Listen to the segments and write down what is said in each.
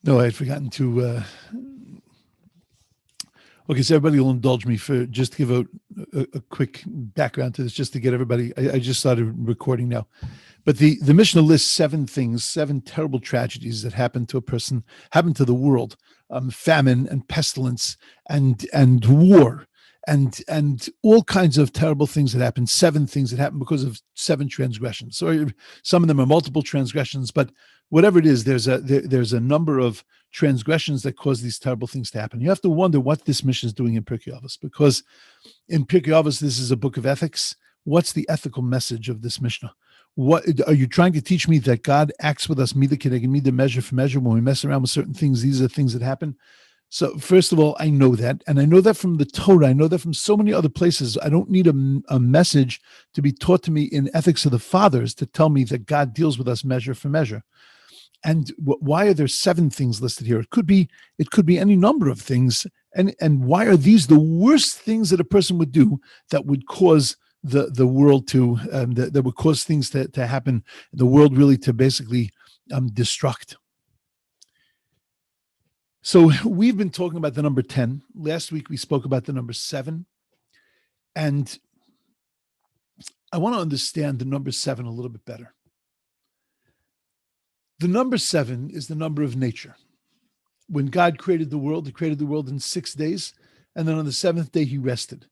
No, I had forgotten to. Okay, so everybody will indulge me for just to give a quick background to this, just to get everybody. I just started recording now, but the Mishnah lists 7 things, 7 terrible tragedies that happened to a person, happened to the world: famine and pestilence and war and all kinds of terrible things that happen. 7 things that happen because of 7 transgressions. So some of them are multiple transgressions, but whatever it is, there's a number of transgressions that cause these terrible things to happen. You have to wonder what this Mishnah is doing in Pirkei Avos, because in Pirkei Avos, this is a book of ethics. What's the ethical message of this Mishnah? What are you trying to teach me? That God acts with us, mida keneged mida, measure for measure. When we mess around with certain things, these are things that happen. So first of all, I know that, and I know that from the Torah. I know that from so many other places. I don't need a message to be taught to me in Ethics of the Fathers to tell me that God deals with us measure for measure. And why are there 7 things listed here? It could be any number of things. And why are these the worst things that a person would do that would cause the world to that would cause things to happen, the world really to basically destruct? So we've been talking about the number 10. Last week we spoke about the number 7. And I want to understand the number 7 a little bit better. The number 7 is the number of nature. When God created the world, he created the world in 6 days, and then on the 7th day he rested.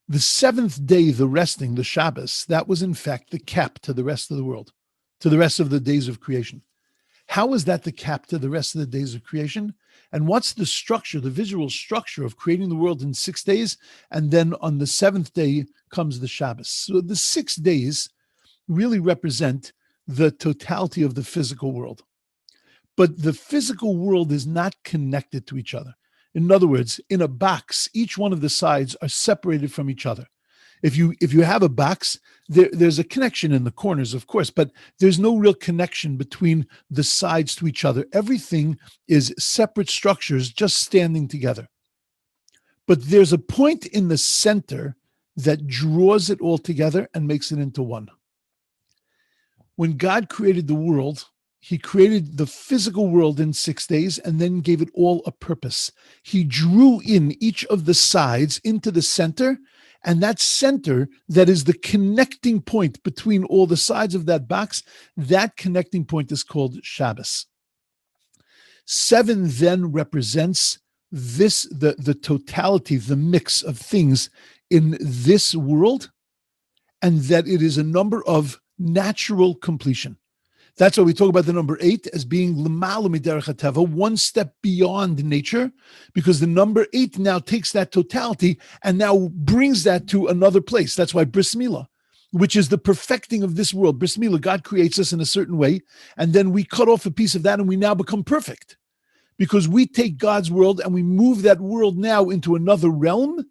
The 7th day, the resting, the Shabbos, that was in fact the cap to the rest of the world, to the rest of the days of creation. How is that the cap to the rest of the days of creation? And what's the structure, the visual structure of creating the world in 6 days, and then on the 7th day comes the Shabbos? So the 6 days really represent the totality of the physical world. But the physical world is not connected to each other. In other words, in a box, each one of the sides are separated from each other. If you have a box, there's a connection in the corners, of course, but there's no real connection between the sides to each other. Everything is separate structures just standing together. But there's a point in the center that draws it all together and makes it into one. When God created the world, he created the physical world in 6 days and then gave it all a purpose. He drew in each of the sides into the center, and that center that is the connecting point between all the sides of that box, that connecting point is called Shabbos. 7 then represents the totality, the mix of things in this world, and that it is a number of natural completion. That's why we talk about the number 8 as being l'ma'ala miderech hateva, one step beyond nature, because the number 8 now takes that totality and now brings that to another place. That's why bris milah, which is the perfecting of this world. Bris milah, God creates us in a certain way, and then we cut off a piece of that and we now become perfect. Because we take God's world and we move that world now into another realm.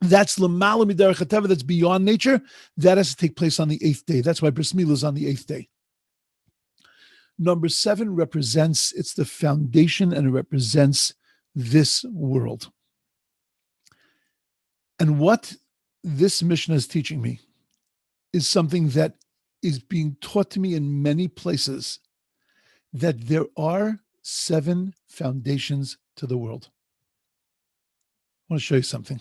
That's l'ma'ala miderech hateva, that's beyond nature. That has to take place on the 8th day. That's why bris milah is on the 8th day. Number 7 represents, it's the foundation, and it represents this world. And what this Mishnah is teaching me is something that is being taught to me in many places, that there are 7 foundations to the world. I want to show you something.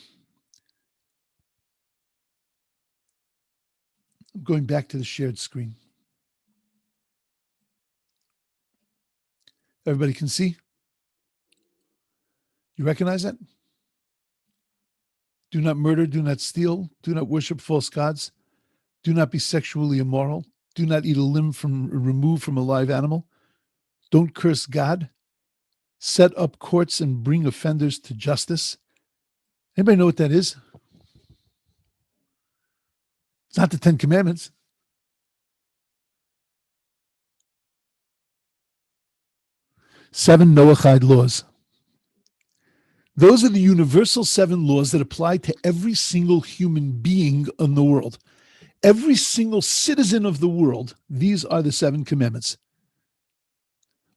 I'm going back to the shared screen. Everybody can see? You recognize that? Do not murder, do not steal, do not worship false gods, do not be sexually immoral, do not eat a limb removed from a live animal, don't curse God, set up courts and bring offenders to justice. Anybody know what that is? It's not the 10 Commandments. Seven noachide laws. Those are the universal 7 laws that apply to every single human being in the world. Every single citizen of the world, these are the 7 commandments.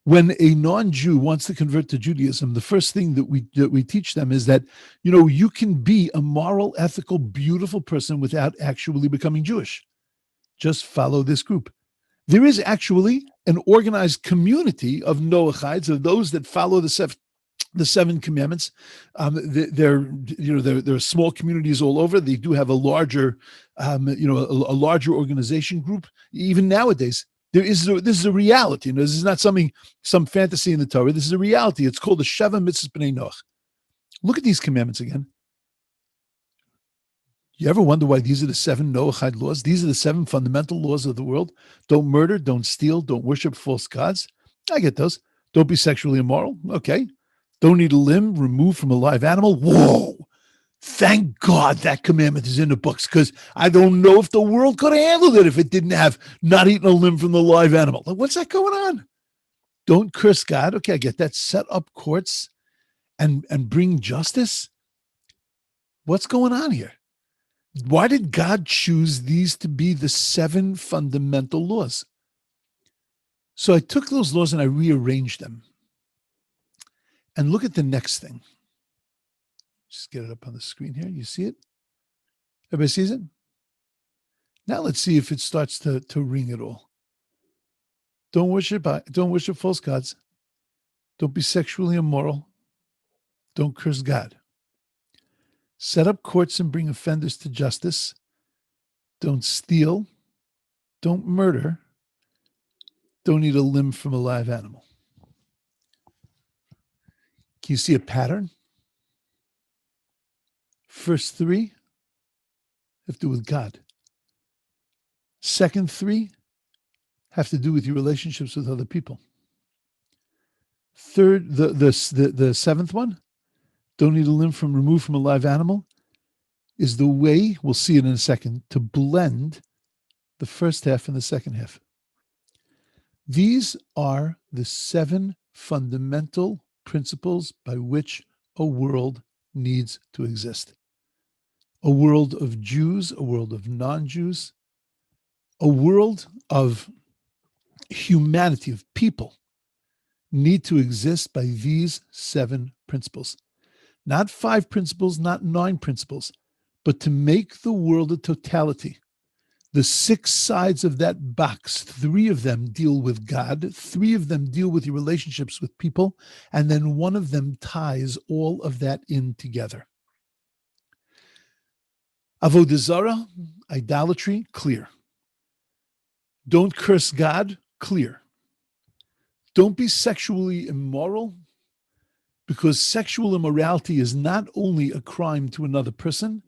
When a non-Jew wants to convert to Judaism, the first thing that we teach them is that, you can be a moral, ethical, beautiful person without actually becoming Jewish. Just follow this group. There is actually an organized community of noachides, of those that follow the seven commandments. There are small communities all over. They do have a larger, a larger organization group. Even nowadays, this is a reality. This is not some fantasy in the Torah. This is a reality. It's called the Sheva Mitzvahs B'nai Noach. Look at these commandments again. You ever wonder why these are the 7 noachide laws? These are the 7 fundamental laws of the world. Don't murder, don't steal, don't worship false gods. I get those. Don't be sexually immoral. Okay. Don't eat a limb removed from a live animal. Whoa. Thank God that commandment is in the books, because I don't know if the world could have handled it if it didn't have not eating a limb from the live animal. Like, what's that going on? Don't curse God. Okay, I get that. Set up courts and bring justice. What's going on here? Why did God choose these to be the 7 fundamental laws? So I took those laws and I rearranged them. And look at the next thing. Just get it up on the screen here. You see it? Everybody sees it? Now let's see if it starts to ring at all. Don't worship false gods. Don't be sexually immoral. Don't curse God. Set up courts and bring offenders to justice. Don't steal. Don't murder. Don't eat a limb from a live animal. Can you see a pattern? First 3 have to do with God. Second 3 have to do with your relationships with other people. Third, the 7th one, don't eat a limb removed from a live animal, is the way, we'll see it in a second, to blend the first half and the second half. These are the 7 fundamental principles by which a world needs to exist. A world of Jews, a world of non-Jews, a world of humanity, of people, need to exist by these 7 principles. Not 5 principles, not 9 principles, but to make the world a totality. The 6 sides of that box, 3 of them deal with God, 3 of them deal with your relationships with people, and then 1 of them ties all of that in together. Avodah zarah, idolatry, clear. Don't curse God, clear. Don't be sexually immoral, because sexual immorality is not only a crime to another person,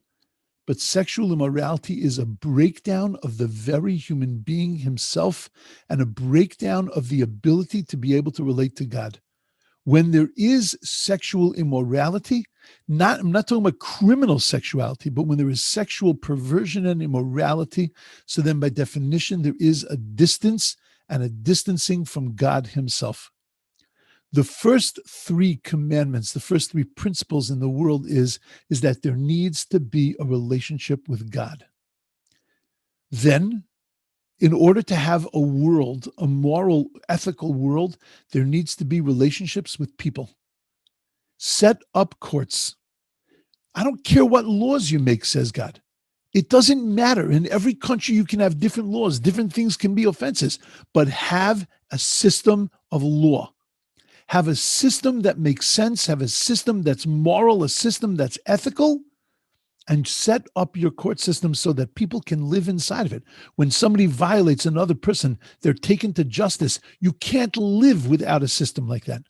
but sexual immorality is a breakdown of the very human being himself and a breakdown of the ability to be able to relate to God. When there is sexual immorality, I'm not talking about criminal sexuality, but when there is sexual perversion and immorality, so then by definition, there is a distance and a distancing from God himself. The first 3 commandments, the first 3 principles in the world is that there needs to be a relationship with God. Then, in order to have a world, a moral, ethical world, there needs to be relationships with people. Set up courts. I don't care what laws you make, says God. It doesn't matter. In every country, you can have different laws. Different things can be offenses, but have a system of law. Have a system that makes sense, have a system that's moral, a system that's ethical, and set up your court system so that people can live inside of it. When somebody violates another person, they're taken to justice. You can't live without a system like that.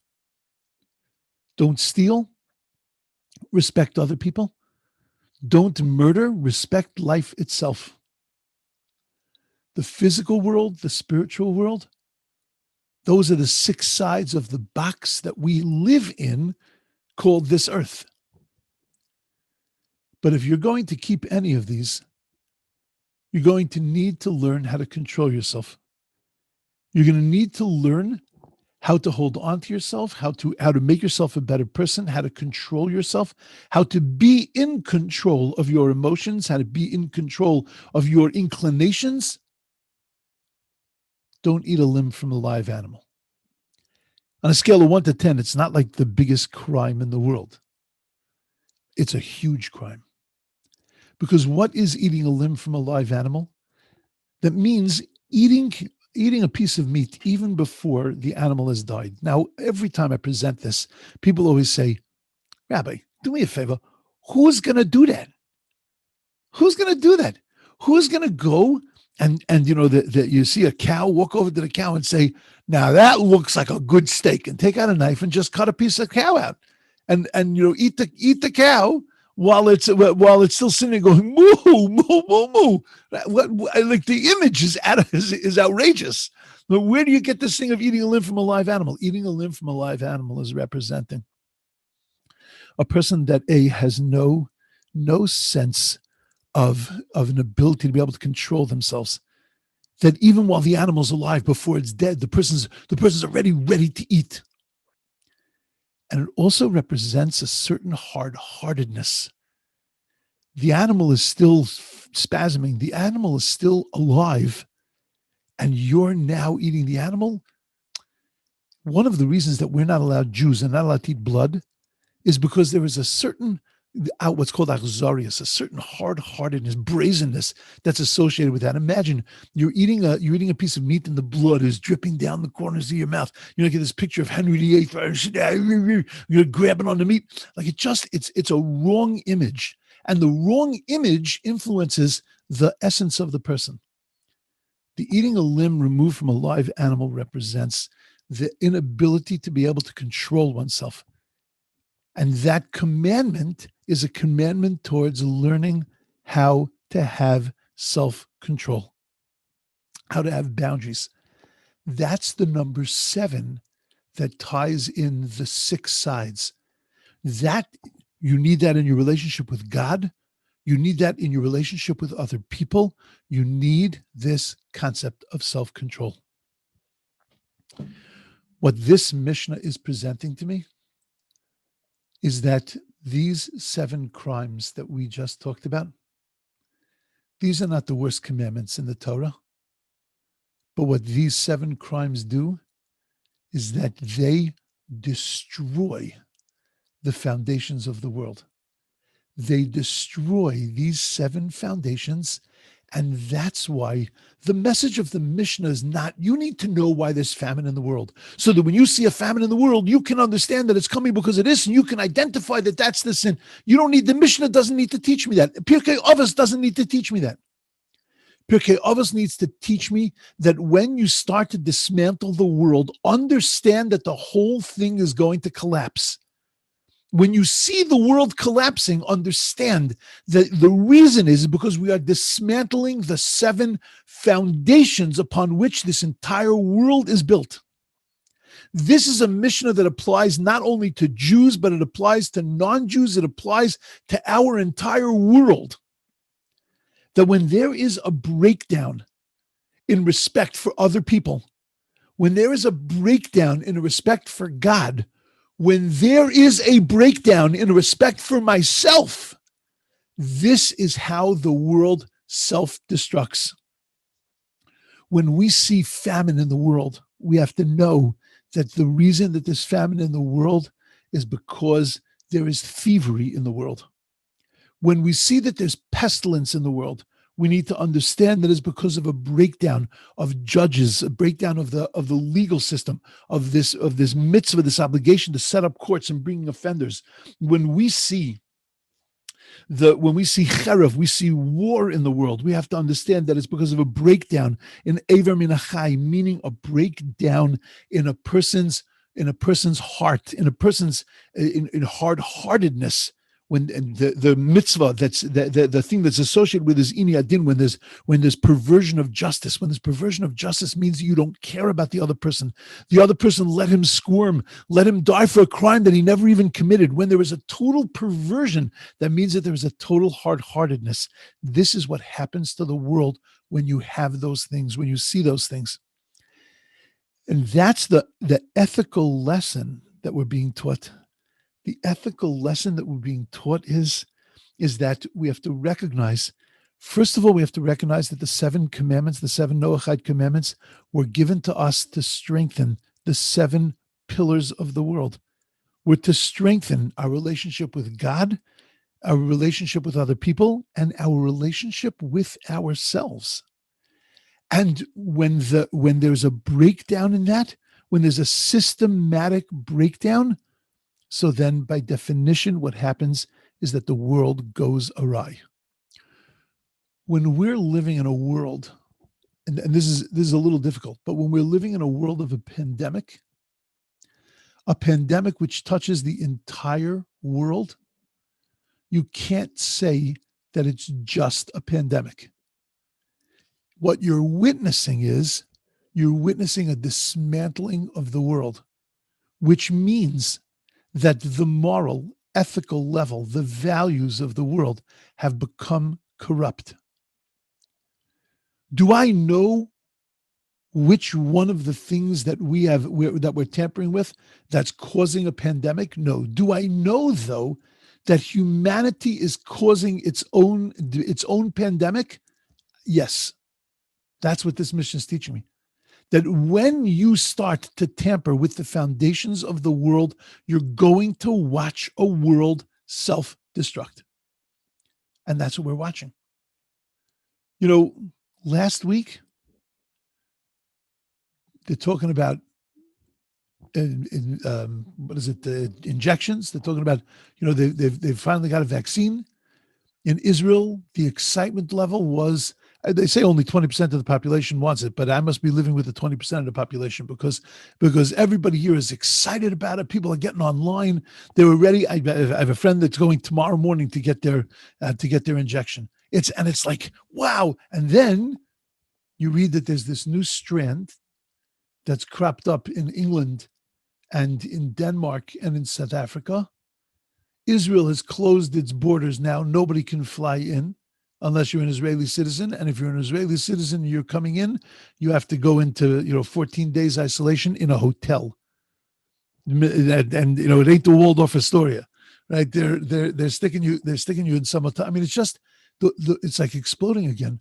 Don't steal, respect other people. Don't murder, respect life itself. The physical world, the spiritual world, those are the 6 sides of the box that we live in, called this earth. But if you're going to keep any of these, you're going to need to learn how to control yourself. You're going to need to learn how to hold on to yourself, how to make yourself a better person, how to control yourself, how to be in control of your emotions, how to be in control of your inclinations. Don't eat a limb from a live animal. On a scale of 1 to 10, it's not like the biggest crime in the world. It's a huge crime. Because what is eating a limb from a live animal? That means eating eating a piece of meat even before the animal has died. Now, every time I present this, people always say, Rabbi, do me a favor. Who's going to do that? Who's going to do that? Who's going to go and you see a cow, walk over to the cow and say, now that looks like a good steak, and take out a knife and just cut a piece of cow out and eat the cow while it's still sitting going moo moo moo moo. Like the image is outrageous. But where do you get this thing of eating a limb from a live animal? Eating a limb from a live animal is representing a person that has no sense of an ability to be able to control themselves. That even while the animal's alive, before it's dead, the person's already ready to eat. And it also represents a certain hard-heartedness. The animal is still spasming. The animal is still alive. And you're now eating the animal. One of the reasons that Jews are not allowed to eat blood is because there is a certain, what's called achzarius, a certain hard-heartedness, brazenness that's associated with that. Imagine you're eating a piece of meat and the blood is dripping down the corners of your mouth. You get this picture of Henry VIII, you're grabbing on the meat. Like it's a wrong image. And the wrong image influences the essence of the person. The eating a limb removed from a live animal represents the inability to be able to control oneself. And that commandment is a commandment towards learning how to have self-control, how to have boundaries. That's the number 7 that ties in the 6 sides. That you need that in your relationship with God. You need that in your relationship with other people. You need this concept of self-control. What this Mishnah is presenting to me is that these 7 crimes that we just talked about, these are not the worst commandments in the Torah. But what these 7 crimes do is that they destroy the foundations of the world. They destroy these 7 foundations. And that's why the message of the Mishnah is not, you need to know why there's famine in the world. So that when you see a famine in the world, you can understand that it's coming because of this, and you can identify that that's the sin. You don't need, the Mishnah doesn't need to teach me that. Pirkei Avos doesn't need to teach me that. Pirkei Avos needs to teach me that when you start to dismantle the world, understand that the whole thing is going to collapse. When you see the world collapsing, understand that the reason is because we are dismantling the 7 foundations upon which this entire world is built. This is a Mishnah that applies not only to Jews, but it applies to non-Jews. It applies to our entire world. That when there is a breakdown in respect for other people, when there is a breakdown in respect for God, when there is a breakdown in respect for myself, this is how the world self-destructs. When we see famine in the world, we have to know that the reason that there's famine in the world is because there is thievery in the world. When we see that there's pestilence in the world, we need to understand that it's because of a breakdown of judges, a breakdown of the legal system, of this mitzvah, this obligation to set up courts and bringing offenders. When we see cherev, we see war in the world, we have to understand that it's because of a breakdown in Eiver min hachai, meaning a breakdown in a person's heart, in hard-heartedness. When the mitzvah, that's the thing that's associated with is ini adin, when there's perversion of justice. When there's perversion of justice means you don't care about the other person. The other person, let him squirm, let him die for a crime that he never even committed. When there is a total perversion, that means that there is a total hard-heartedness. This is what happens to the world when you have those things, when you see those things. And that's the ethical lesson that we're being taught. The ethical lesson that we're being taught is that we have to recognize, first of all, we have to recognize that the 7 commandments, the 7 noachide commandments, were given to us to strengthen the 7 pillars of the world. We're to strengthen our relationship with God, our relationship with other people, and our relationship with ourselves. And when there's a breakdown in that, when there's a systematic breakdown, so then by definition, what happens is that the world goes awry. When we're living in a world, and this is a little difficult, but when we're living in a world of a pandemic which touches the entire world, you can't say that it's just a pandemic. What you're witnessing is a dismantling of the world, which means that the moral, ethical level, the values of the world have become corrupt. Do I know which one of the things that we're tampering with that's causing a pandemic? No. Do I know, though, that humanity is causing its own pandemic? Yes. That's what this mission is teaching me. That when you start to tamper with the foundations of the world, you're going to watch a world self-destruct. And that's what we're watching. Last week, they're talking about injections. They're talking about, they've finally got a vaccine. In Israel, the excitement level was, they say only 20% of the population wants it, but I must be living with the 20% of the population because everybody here is excited about it. People are getting online. They were ready. I have a friend that's going tomorrow morning to get their injection. It's like, wow. And then you read that there's this new strand that's cropped up in England and in Denmark and in South Africa. Israel has closed its borders now. Nobody can fly in unless you're an Israeli citizen. And if you're an Israeli citizen and you're coming in, you have to go into 14 days isolation in a hotel. And it ain't the Waldorf Astoria, right? They're sticking you in some hotel. I mean, it's just it's like exploding again.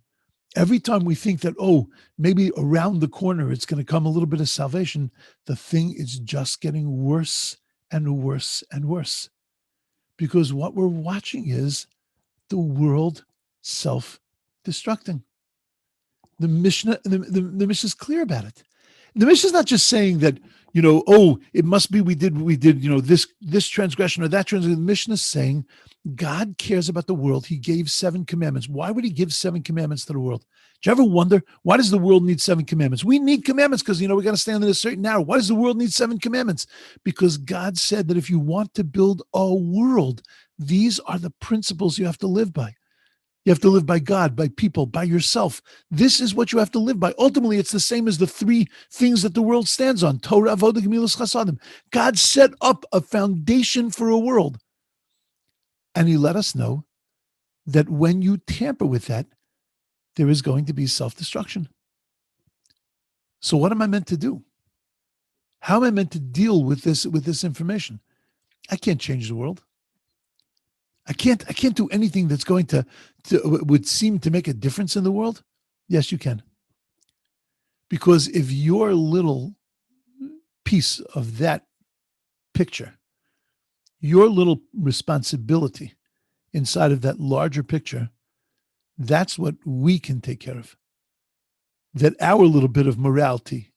Every time we think that, maybe around the corner it's going to come a little bit of salvation, the thing is just getting worse and worse and worse. Because what we're watching is the world self-destructing. The Mishnah, the Mishnah is clear about it. The Mishnah is not just saying that, it must be we did, this transgression or that transgression. The Mishnah is saying God cares about the world. He gave 7 commandments. Why would he give 7 commandments to the world? Do you ever wonder, why does the world need 7 commandments? We need commandments because, we got to stand in a certain hour. Why does the world need 7 commandments? Because God said that if you want to build a world, these are the principles you have to live by. You have to live by God, by people, by yourself. This is what you have to live by. Ultimately, it's the same as the 3 things that the world stands on. Torah, Avodah, Gemilas, Chasadim. God set up a foundation for a world. And he let us know that when you tamper with that, there is going to be self-destruction. So what am I meant to do? How am I meant to deal with this information? I can't change the world. I can't do anything that's going to would seem to make a difference in the world. Yes, you can. Because if your little piece of that picture, your little responsibility inside of that larger picture, that's what we can take care of. That our little bit of morality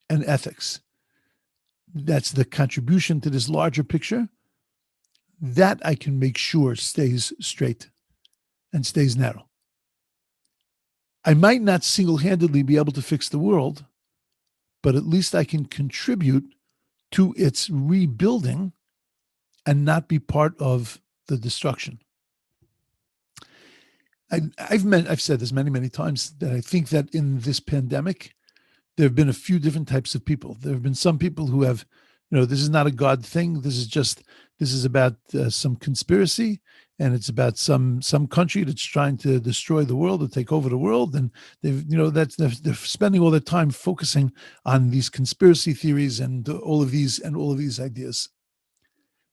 and ethics, that's the contribution to this larger picture, that I can make sure stays straight and stays narrow. I might not single-handedly be able to fix the world, but at least I can contribute to its rebuilding and not be part of the destruction. I've said this many, many times that I think that in this pandemic, there have been a few different types of people. There have been some people who have, this is not a God thing. This is about some conspiracy, and it's about some country that's trying to destroy the world or take over the world. And they're spending all their time focusing on these conspiracy theories and all of these ideas.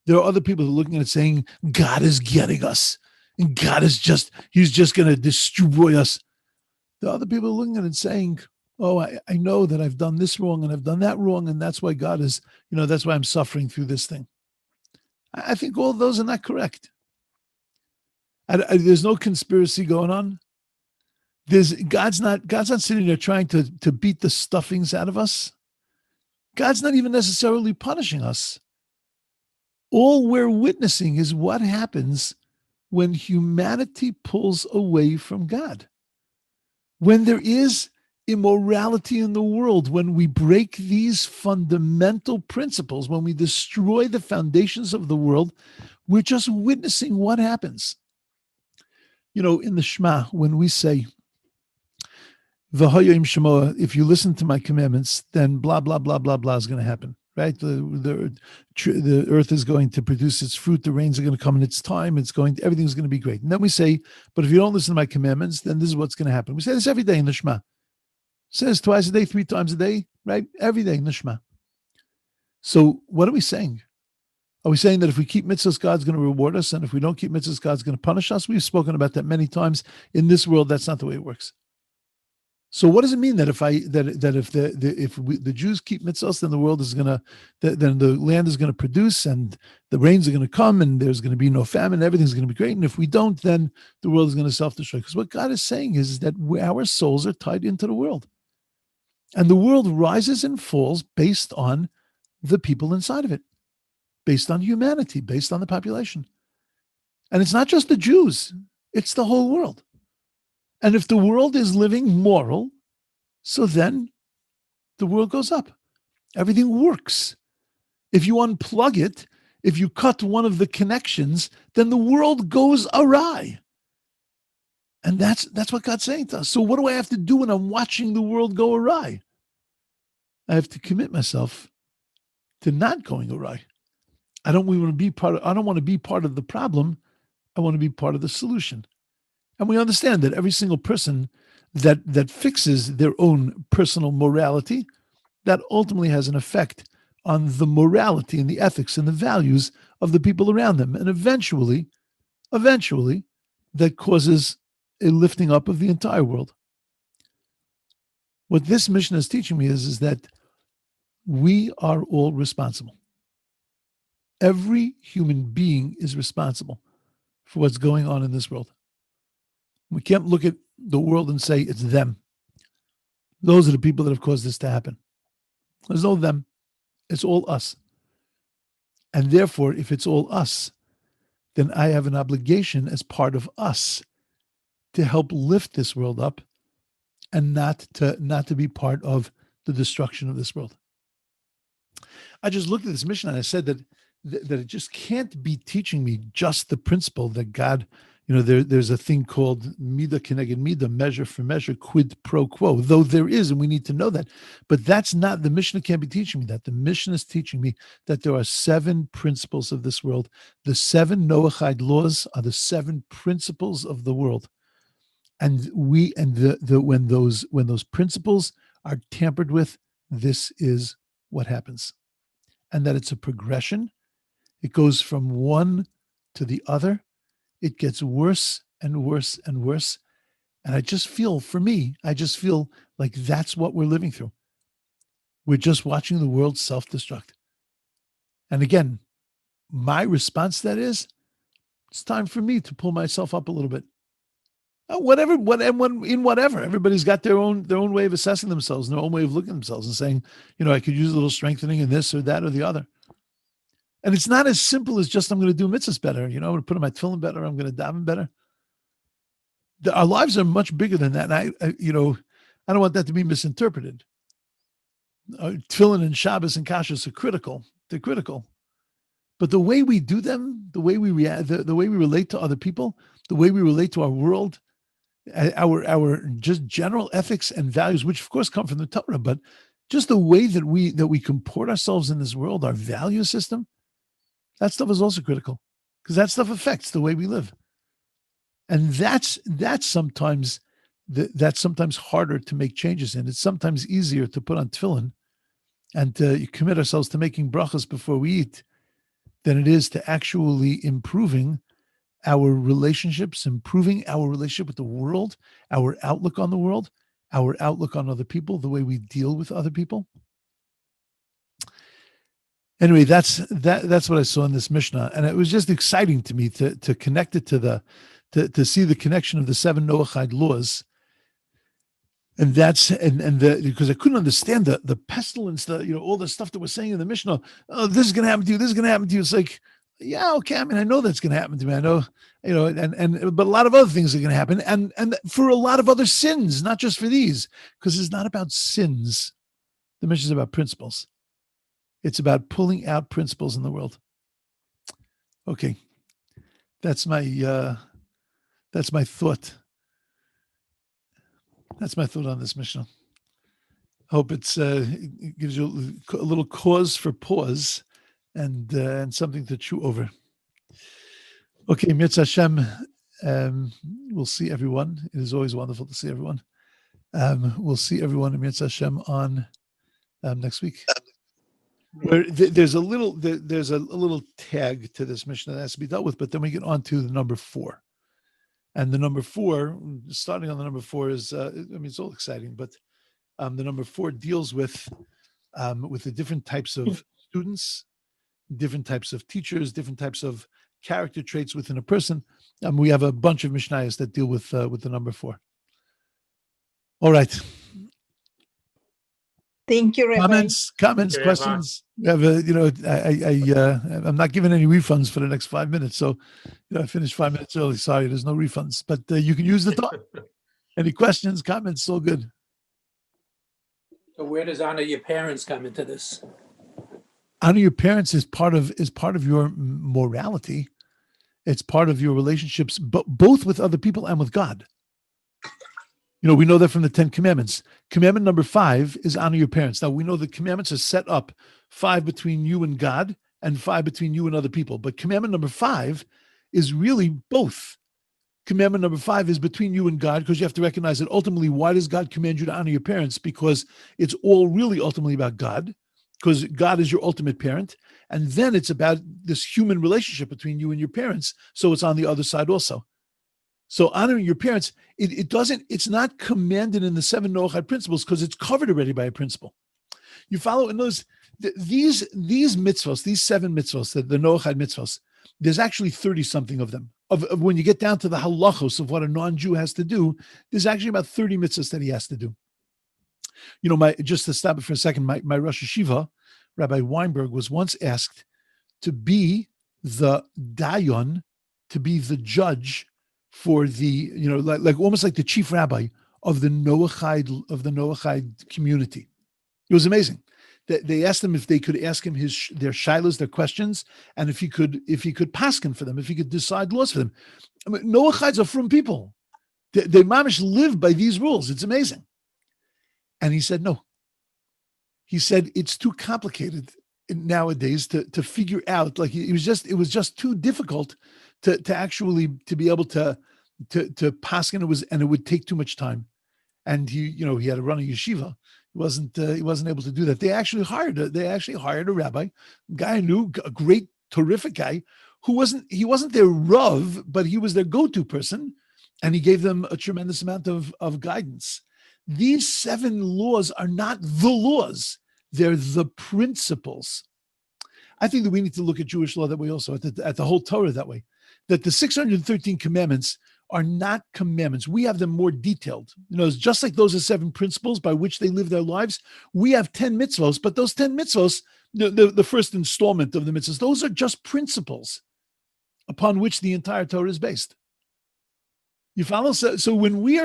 There are other people who are looking at it saying, God is getting us. And God is he's just going to destroy us. The other people are looking at it saying, I know that I've done this wrong and I've done that wrong. And that's why God is, that's why I'm suffering through this thing. I think all of those are not correct. There's no conspiracy going on. God's not sitting there trying to beat the stuffings out of us. God's not even necessarily punishing us. All we're witnessing is what happens when humanity pulls away from God. When there is immorality in the world, when we break these fundamental principles, when we destroy the foundations of the world, we're just witnessing what happens. In the Shema, when we say, V'hoyim Shemoah, if you listen to my commandments, then blah, blah, blah, blah, blah is going to happen, right? The earth is going to produce its fruit. The rains are going to come in its time. Everything's going to be great. And then we say, but if you don't listen to my commandments, then this is what's going to happen. We say this every day in the Shema. It says twice a day, 3 times a day, right? Every day in the Shema. So what are we saying? Are we saying that if we keep mitzvahs, God's going to reward us, and if we don't keep mitzvahs, God's going to punish us? We've spoken about that many times. In this world, that's not the way it works. So what does it mean that if the Jews keep mitzvahs, then the world is gonna, then the land is gonna produce, and the rains are gonna come, and there's gonna be no famine, everything's gonna be great. And if we don't, then the world is gonna self-destruct. Because what God is saying is that our souls are tied into the world, and the world rises and falls based on the people inside of it, based on humanity, based on the population. And it's not just the Jews; it's the whole world. And if the world is living moral, so then the world goes up. Everything works. If you unplug it, if you cut one of the connections, then the world goes awry. And that's what God's saying to us. So what do I have to do when I'm watching the world go awry? I have to commit myself to not going awry. I don't want to be part of the problem. I want to be part of the solution. And we understand that every single person that fixes their own personal morality, that ultimately has an effect on the morality and the ethics and the values of the people around them. And eventually, that causes a lifting up of the entire world. What this mission is teaching me is that we are all responsible. Every human being is responsible for what's going on in this world. We can't look at the world and say it's them. Those are the people that have caused this to happen. There's no them. It's all us. And therefore, if it's all us, then I have an obligation as part of us to help lift this world up and not to be part of the destruction of this world. I just looked at this mission and I said that it just can't be teaching me just the principle that God, there's a thing called midah keneged midah, measure for measure, quid pro quo, though there is, and we need to know that. But that's not, the Mishnah can't be teaching me that. The Mishnah is teaching me that there are 7 principles of this world. The 7 noachide laws are the 7 principles of the world. And when those principles are tampered with, this is what happens. And that it's a progression. It goes from one to the other. It gets worse and worse and worse. And I just feel like that's what we're living through. We're just watching the world self-destruct. And again, my response to that is, it's time for me to pull myself up a little bit. Whatever. Everybody's got their own way of assessing themselves, and their own way of looking at themselves and saying, I could use a little strengthening in this or that or the other. And it's not as simple as just, I'm going to do mitzvahs better. I'm going to put on my tefillin better. I'm going to daven better. Our lives are much bigger than that. And I don't want that to be misinterpreted. Tefillin and Shabbos and kashrus are critical. They're critical. But the way we do them, the way we react, the way we relate to other people, the way we relate to our world, our just general ethics and values, which of course come from the Torah, but just the way that we comport ourselves in this world, our value system, that stuff is also critical, because that stuff affects the way we live. And that's sometimes harder to make changes in. It's sometimes easier to put on tefillin and to commit ourselves to making brachas before we eat than it is to actually improving our relationships, improving our relationship with the world, our outlook on the world, our outlook on other people, the way we deal with other people. Anyway, that's what I saw in this Mishnah, and it was just exciting to me to connect it to see the connection of the 7 noachide laws, And that's and the because I couldn't understand the pestilence, all the stuff that we're saying in the Mishnah. Oh, this is going to happen to you. This is going to happen to you. It's like, yeah, okay. I mean, I know that's going to happen to me. I know, but a lot of other things are going to happen, and for a lot of other sins, not just for these, because it's not about sins. The Mishnah is about principles. It's about pulling out principles in the world. Okay, that's my thought. That's my thought on this Mishnah. Hope it gives you a little cause for pause and something to chew over. Okay, Mitzvah Hashem, we'll see everyone. It is always wonderful to see everyone. We'll see everyone in Mitzvah Hashem on next week. Where there's a little tag to this Mishnah that has to be dealt with, but then we get on to the number 4. And the number 4, starting on the number 4 is, it's all exciting, but the number 4 deals with the different types of students, different types of teachers, different types of character traits within a person. We have a bunch of mishna8s that deal with the number 4. All right. Thank you, Rabbi. Comments, questions. We have I'm not giving any refunds for the next 5 minutes, so I finished 5 minutes early. Sorry, there's no refunds, but you can use the time. Any questions, comments? All good. So where does honor your parents come into this? Honor your parents is part of your morality. It's part of your relationships, but both with other people and with God. We know that from the 10 commandments. Commandment number 5 is honor your parents. Now, we know the commandments are set up 5 between you and God and 5 between you and other people. But commandment number 5 is really both. Commandment number 5 is between you and God, because you have to recognize that ultimately, why does God command you to honor your parents? Because it's all really ultimately about God, because God is your ultimate parent. And then it's about this human relationship between you and your parents. So it's on the other side also. So honoring your parents, it's not commanded in the 7 noachide principles because it's covered already by a principle. You follow in these mitzvos, these 7 mitzvos, the noachide mitzvos, there's actually 30 something of them. Of when you get down to the halachos of what a non-Jew has to do, there's actually about 30 mitzvos that he has to do. Just to stop it for a second, my Rosh Hashiva, Rabbi Weinberg, was once asked to be the dayan, to be the judge for the, like almost like the chief rabbi of the noachide community. It was amazing. They asked him if they could ask him their shilas, their questions, and if he could paskin for them, if he could decide laws for them. I mean, noachides are from people. They mamish live by these rules. It's amazing. And he said no. He said it's too complicated nowadays to figure out. Like it was just too difficult to actually be able to paskin. It would take too much time. And he had to run a yeshiva. He wasn't able to do that. They actually hired a rabbi, a guy I knew, a great, terrific guy, he wasn't their rav, but he was their go-to person, and he gave them a tremendous amount of guidance. These 7 laws are not the laws; they're the principles. I think that we need to look at Jewish law that way also, at the whole Torah that way. That the 613 commandments are not commandments. We have them more detailed. It's just like those are 7 principles by which they live their lives. We have 10 mitzvos, but those 10 mitzvos, the first installment of the mitzvos, those are just principles upon which the entire Torah is based. You follow? So when we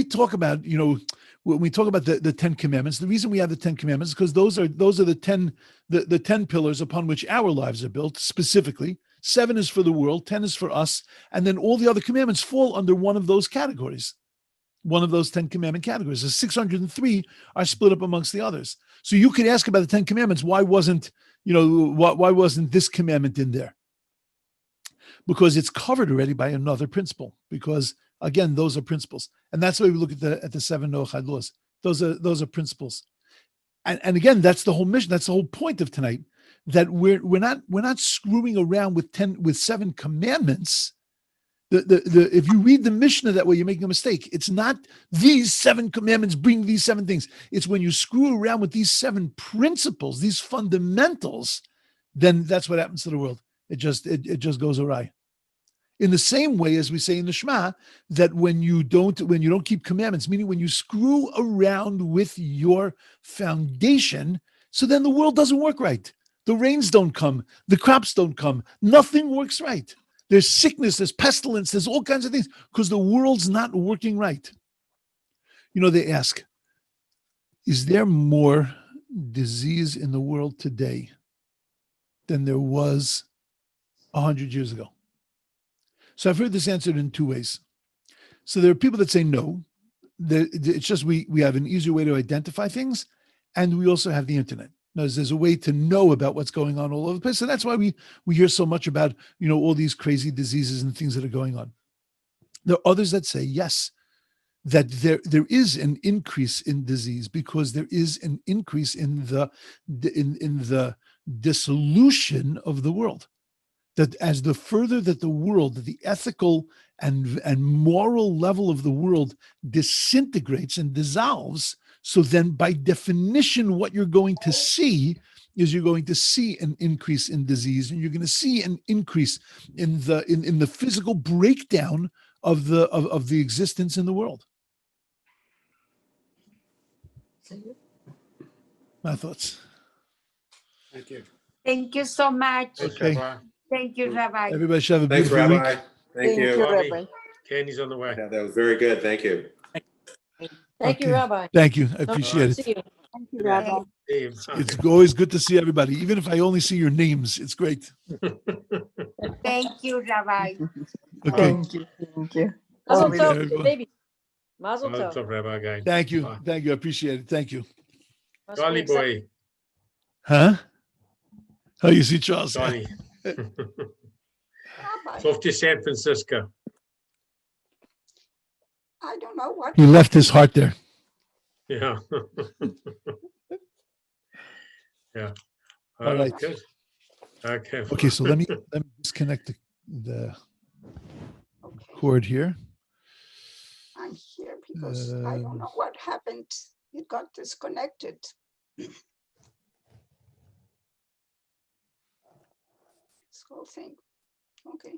talk about, when we talk about the 10 commandments, the reason we have the 10 commandments is because those are the 10 pillars upon which our lives are built specifically. 7 is for the world, 10 is for us, and then all the other commandments fall under one of those categories, one of those 10 commandment categories. The 603 are split up amongst the others. So you could ask about the 10 commandments, why wasn't this commandment in there? Because it's covered already by another principle, because again, those are principles. And that's why we look at the 7 noachide laws. Those are principles. And again, that's the whole mission, that's the whole point of tonight. That we're not screwing around with 7 commandments. If you read the Mishnah that way, you're making a mistake. It's not these 7 commandments bring these 7 things. It's when you screw around with these 7 principles, these fundamentals, then that's what happens to the world. It just goes awry. In the same way as we say in the Shema, that when you don't keep commandments, meaning when you screw around with your foundation, so then the world doesn't work right. The rains don't come, the crops don't come, nothing works right. There's sickness, there's pestilence, there's all kinds of things because the world's not working right. They ask, is there more disease in the world today than there was 100 years ago? So I've heard this answered in two ways. So there are people that say no. It's just we have an easier way to identify things, and we also have the internet. There's a way to know about what's going on all over the place. So that's why we hear so much about all these crazy diseases and things that are going on. There are others that say yes, that there is an increase in disease because there is an increase in the dissolution of the world. That as the further that the world, the ethical and moral level of the world disintegrates and dissolves, so then by definition, what you're going to see is you're going to see an increase in disease, and you're going to see an increase in the physical breakdown of the existence in the world. My thoughts. Thank you. Thank you so much. Okay. Thank you, Rabbi. Everybody should have a Thanks, beautiful Rabbi. week. Thank you. Rabbi. Candy's on the way. Yeah, that was very good. Thank you. Thank you, Okay. Rabbi. Thank you. I No, appreciate it. see you. Thank you, Rabbi. Dave. It's always good to see everybody, even if I only see your names. It's great. Thank you, Rabbi. Okay. Thank you. Mazel Okay, tov, everyone. baby. Mazel What's tov. up, Rabbi guy? Thank you. Bye. Thank you. I appreciate it. Thank you. Must be Charlie excited. boy. Huh? How you see Charles? Charlie. Rabbi, Off to San Francisco. I don't know what. He left his heart there. Yeah. Yeah. All right. Good. Okay. Okay, so let me disconnect the Okay, cord here. I'm here because I don't know what happened. It got disconnected. This whole thing. Okay.